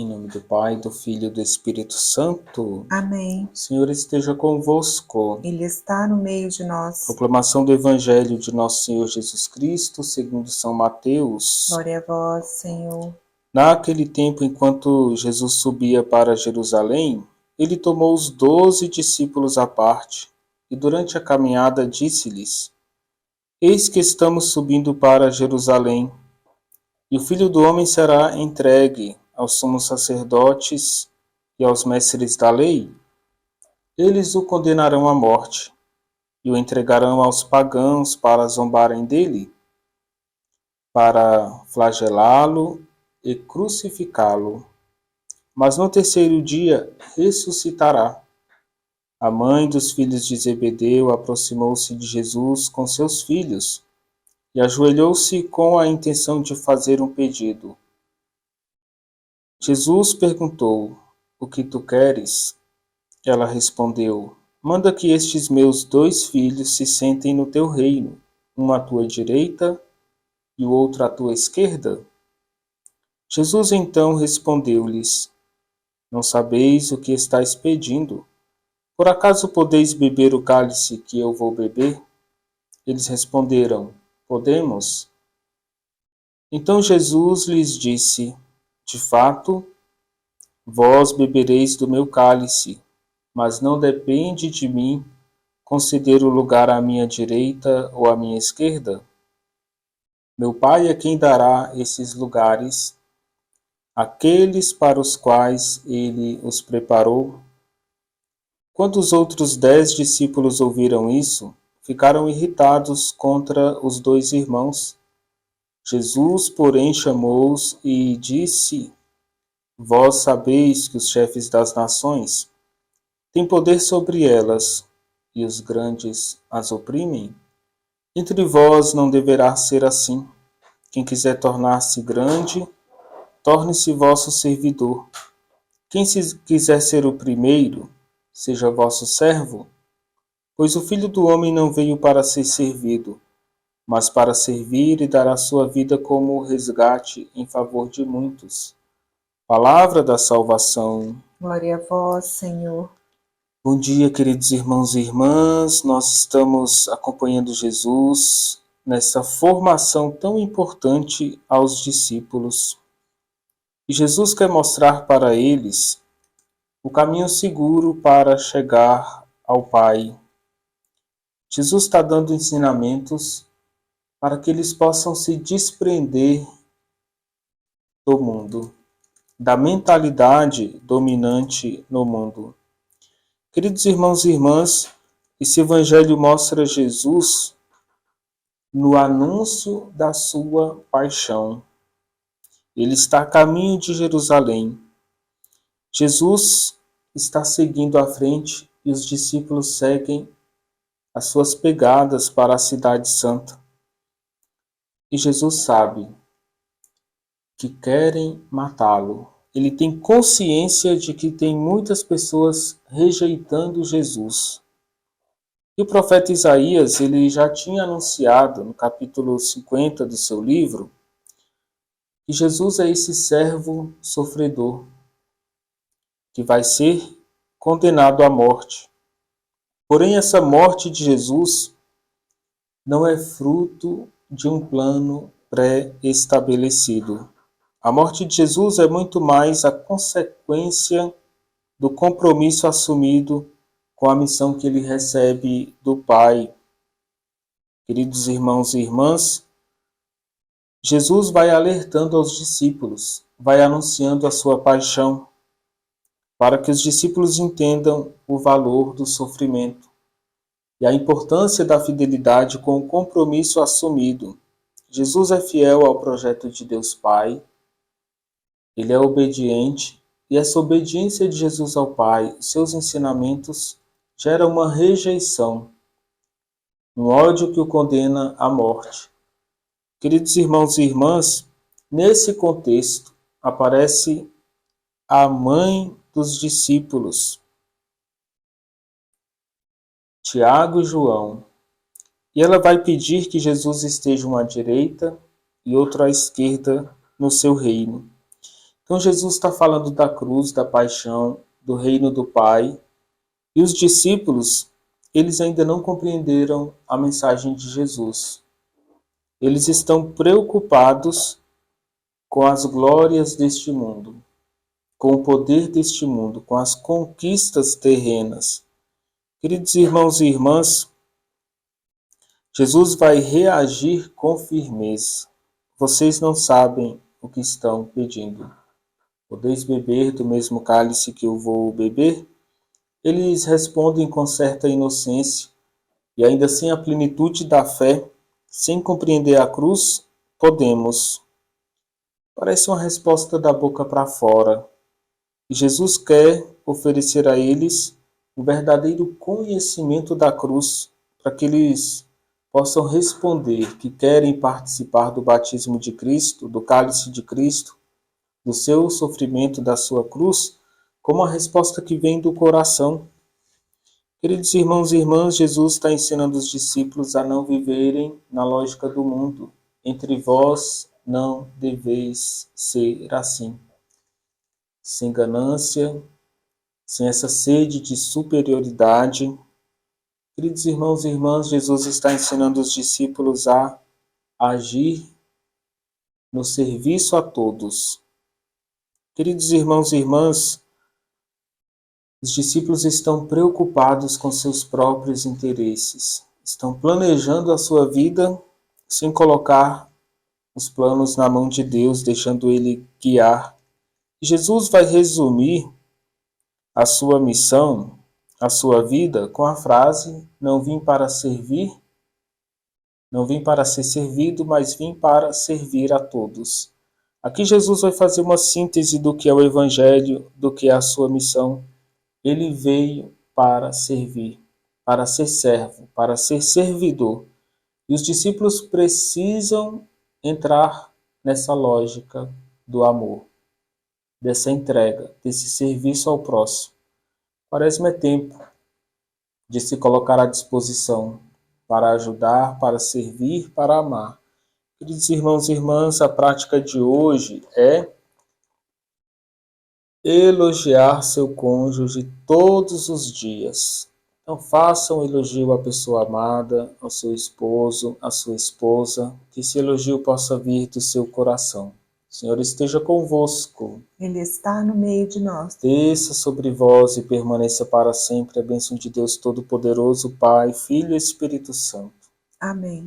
Em nome do Pai, do Filho e do Espírito Santo. Amém. O Senhor esteja convosco. Ele está no meio de nós. Proclamação do Evangelho de Nosso Senhor Jesus Cristo, segundo São Mateus. Glória a vós, Senhor. Naquele tempo, enquanto Jesus subia para Jerusalém, ele tomou os 12 discípulos à parte e durante a caminhada disse-lhes: Eis que estamos subindo para Jerusalém, e o Filho do Homem será entregue aos sumos sacerdotes e aos mestres da lei. Eles o condenarão à morte e o entregarão aos pagãos para zombarem dele, para flagelá-lo e crucificá-lo. Mas no terceiro dia ressuscitará. A mãe dos filhos de Zebedeu aproximou-se de Jesus com seus filhos e ajoelhou-se com a intenção de fazer um pedido. Jesus perguntou: O que tu queres? Ela respondeu: Manda que estes meus 2 filhos se sentem no teu reino, um à tua direita e o outro à tua esquerda. Jesus então respondeu-lhes: Não sabeis o que estáis pedindo. Por acaso podeis beber o cálice que eu vou beber? Eles responderam: Podemos. Então Jesus lhes disse: De fato, vós bebereis do meu cálice, mas não depende de mim conceder o lugar à minha direita ou à minha esquerda. Meu Pai é quem dará esses lugares àqueles para os quais ele os preparou. Quando os outros 10 discípulos ouviram isso, ficaram irritados contra os 2 irmãos. Jesus, porém, chamou-os e disse: Vós sabeis que os chefes das nações têm poder sobre elas, e os grandes as oprimem? Entre vós não deverá ser assim. Quem quiser tornar-se grande, torne-se vosso servidor. Quem quiser ser o primeiro, seja vosso servo. Pois o Filho do Homem não veio para ser servido, mas para servir e dar a sua vida como resgate em favor de muitos. Palavra da salvação. Glória a vós, Senhor. Bom dia, queridos irmãos e irmãs. Nós estamos acompanhando Jesus nessa formação tão importante aos discípulos. E Jesus quer mostrar para eles o caminho seguro para chegar ao Pai. Jesus está dando ensinamentos para que eles possam se desprender do mundo, da mentalidade dominante no mundo. Queridos irmãos e irmãs, esse evangelho mostra Jesus no anúncio da sua paixão. Ele está a caminho de Jerusalém. Jesus está seguindo à frente e os discípulos seguem as suas pegadas para a cidade santa. E Jesus sabe que querem matá-lo. Ele tem consciência de que tem muitas pessoas rejeitando Jesus. E o profeta Isaías, ele já tinha anunciado no capítulo 50 do seu livro que Jesus é esse servo sofredor que vai ser condenado à morte. Porém, essa morte de Jesus não é fruto de um plano pré-estabelecido. A morte de Jesus é muito mais a consequência do compromisso assumido com a missão que ele recebe do Pai. Queridos irmãos e irmãs, Jesus vai alertando aos discípulos, vai anunciando a sua paixão, para que os discípulos entendam o valor do sofrimento e a importância da fidelidade com o compromisso assumido. Jesus é fiel ao projeto de Deus Pai, ele é obediente, e essa obediência de Jesus ao Pai, seus ensinamentos, gera uma rejeição, um ódio que o condena à morte. Queridos irmãos e irmãs, nesse contexto aparece a mãe dos discípulos, Tiago e João, e ela vai pedir que Jesus esteja uma à direita e outro à esquerda no seu reino. Então Jesus está falando da cruz, da paixão, do reino do Pai, e os discípulos, eles ainda não compreenderam a mensagem de Jesus. Eles estão preocupados com as glórias deste mundo, com o poder deste mundo, com as conquistas terrenas. Queridos irmãos e irmãs, Jesus vai reagir com firmeza. Vocês não sabem o que estão pedindo. Podeis beber do mesmo cálice que eu vou beber? Eles respondem com certa inocência, e ainda sem a plenitude da fé, sem compreender a cruz, podemos. Parece uma resposta da boca para fora. E Jesus quer oferecer a eles o verdadeiro conhecimento da cruz, para que eles possam responder que querem participar do batismo de Cristo, do cálice de Cristo, do seu sofrimento, da sua cruz, como a resposta que vem do coração. Queridos irmãos e irmãs, Jesus está ensinando os discípulos a não viverem na lógica do mundo. Entre vós não deveis ser assim. Sem ganância, sem essa sede de superioridade. Queridos irmãos e irmãs, Jesus está ensinando os discípulos a agir no serviço a todos. Queridos irmãos e irmãs, os discípulos estão preocupados com seus próprios interesses. Estão planejando a sua vida sem colocar os planos na mão de Deus, deixando Ele guiar. Jesus vai resumir a sua missão, a sua vida, com a frase: não vim para servir, não vim para ser servido, mas vim para servir a todos. Aqui Jesus vai fazer uma síntese do que é o Evangelho, do que é a sua missão. Ele veio para servir, para ser servo, para ser servidor. E os discípulos precisam entrar nessa lógica do amor, dessa entrega, desse serviço ao próximo. Quaresma é tempo de se colocar à disposição para ajudar, para servir, para amar. Queridos irmãos e irmãs, a prática de hoje é elogiar seu cônjuge todos os dias. Então faça um elogio à pessoa amada, ao seu esposo, à sua esposa, que esse elogio possa vir do seu coração. O Senhor esteja convosco. Ele está no meio de nós. Desça sobre vós e permaneça para sempre a bênção de Deus Todo-Poderoso, Pai, Filho e Espírito Santo. Amém.